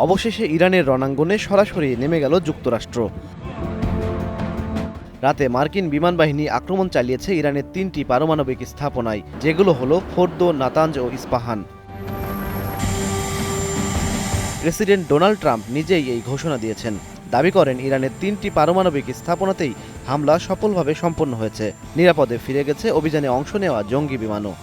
অবশেষে ইরানের রণাঙ্গনে সরাসরি নেমে গেল যুক্তরাষ্ট্র। রাতে মার্কিন বিমান বাহিনী আক্রমণ চালিয়েছে ইরানের 3টি পারমাণবিক স্থাপনায়, যেগুলো হলো ফোর্দো, নাতাঞ্জ ও ইস্পাহান। প্রেসিডেন্ট ডোনাল্ড ট্রাম্প নিজেই এই ঘোষণা দিয়েছেন। দাবি করেন ইরানের 3টি পারমাণবিক স্থাপনাতেই হামলা সফলভাবে সম্পন্ন হয়েছে। নিরাপদে ফিরে গেছে অভিযানে অংশ নেওয়া জঙ্গি বিমানও।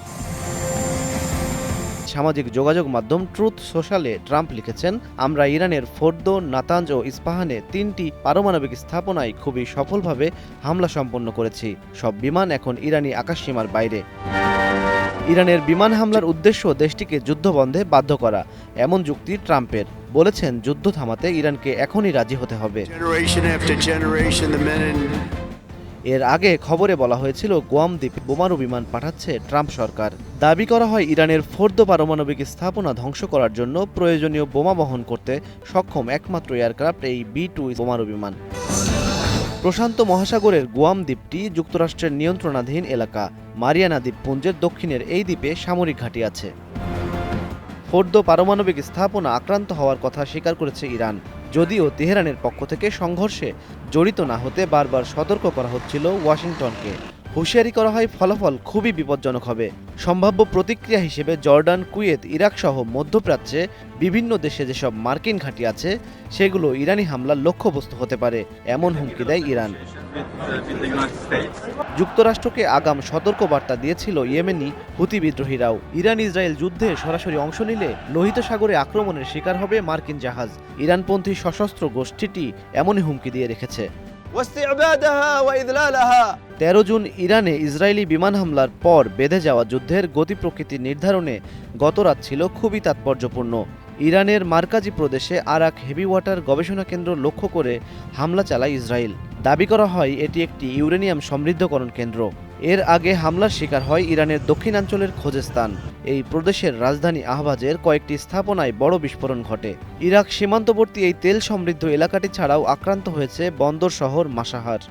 সামাজিক যোগাযোগ মাধ্যম ট্রুথ সোশ্যালে ট্রাম্প লিখেছেন, আমরা ইরানের ফোর্দো, নাতাঞ্জ ও ইস্পাহানে 3টি পারমাণবিক স্থাপনায় খুবই সফলভাবে হামলা সম্পন্ন করেছি। সব বিমান এখন ইরানি আকাশসীমার বাইরে। ইরানের বিমান হামলার উদ্দেশ্য দেশটিকে যুদ্ধবন্ধে বাধ্য করা, এমন যুক্তি ট্রাম্পের। বলেছেন, যুদ্ধ থামাতে ইরানকে এখনই রাজি হতে হবে। এর আগে খবরে বলা হয়েছিল গুয়াম দ্বীপে বোমারু বিমান পাঠাচ্ছে ট্রাম্প সরকার। দাবি করা হয় ইরানের ফোর্দো পারমাণবিক স্থাপনা ধ্বংস করার জন্য প্রয়োজনীয় বোমা বহন করতে সক্ষম একমাত্র এয়ারক্রাফট এই B-2 বোমারু বিমান। প্রশান্ত মহাসাগরের গুয়াম দ্বীপটি যুক্তরাষ্ট্রের নিয়ন্ত্রণাধীন এলাকা। মারিয়ানা দ্বীপপুঞ্জের দক্ষিণের এই দ্বীপে সামরিক ঘাঁটি আছে। ফোর্দো পারমাণবিক স্থাপনা আক্রান্ত হওয়ার কথা স্বীকার করেছে ইরান, যদিও তেহরানের পক্ষ থেকে সংঘর্ষে জড়িত না হতে বারবার সতর্ক করা হচ্ছিল ওয়াশিংটনকে। হুঁশিয়ারি করা হয় ফলাফল খুবই বিপজ্জনক হবে। সম্ভাব্য প্রতিক্রিয়া হিসেবে জর্ডান, কুয়েত, ইরাক সহ মধ্যপ্রাচ্যে বিভিন্ন দেশে যেসব মার্কিন ঘাঁটি আছে সেগুলো ইরানি হামলার লক্ষ্যবস্তু হতে পারে, এমন হুমকি দেয় ইরান। যুক্তরাষ্ট্রকে আগাম সতর্কবার্তা দিয়েছিল ইয়েমেনি হুতি বিদ্রোহীরাও। ইরান ইসরায়েল যুদ্ধে সরাসরি অংশ নিলে লোহিত সাগরে আক্রমণের শিকার হবে মার্কিন জাহাজ। ইরানপন্থী সশস্ত্র গোষ্ঠীটি এমনই হুমকি দিয়ে রেখেছে। 13 জুন ইরানে ইসরায়েলি বিমান হামলার পর বেঁধে যাওয়া যুদ্ধের গতি প্রকৃতি নির্ধারণে গতরাত ছিল খুবই তাৎপর্যপূর্ণ। ইরানের মার্কাজি প্রদেশে আরাক হেভি ওয়াটার গবেষণা কেন্দ্র লক্ষ্য করে হামলা চালায় ইসরায়েল। দাবি করা হয় এটি একটি ইউরেনিয়াম সমৃদ্ধকরণ কেন্দ্র। এর আগে হামলার শিকার হয় ইরানের দক্ষিণাঞ্চলের খোজেস্তান। এই প্রদেশের রাজধানী আহবাজের কয়েকটি স্থাপনায় বড় বিস্ফোরণ ঘটে। ইরাক সীমান্তবর্তী এই তেল সমৃদ্ধ এলাকাটি ছাড়াও আক্রান্ত হয়েছে বন্দর শহর মাসাহার।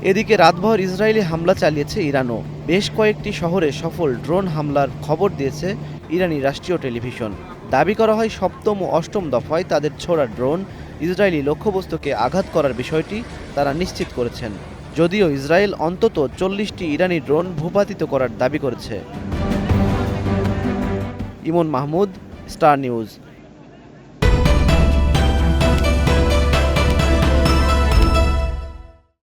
এদিকে রাতভর ইসরায়েলি হামলা চালিয়েছে ইরানও। বেশ কয়েকটি শহরে সফল ড্রোন হামলার খবর দিয়েছে ইরানি রাষ্ট্রীয় টেলিভিশন। দাবি করা হয় 7ম ও 8ম দফায় তাদের ছোড়া ড্রোন ইসরায়েলি লক্ষ্যবস্তুকে আঘাত করার বিষয়টি তারা নিশ্চিত করেছেন, যদিও ইসরায়েল অন্তত 40টি ইরানি ড্রোন ভূপাতিত করার দাবি করেছে। ইমন মাহমুদ, স্টার নিউজ।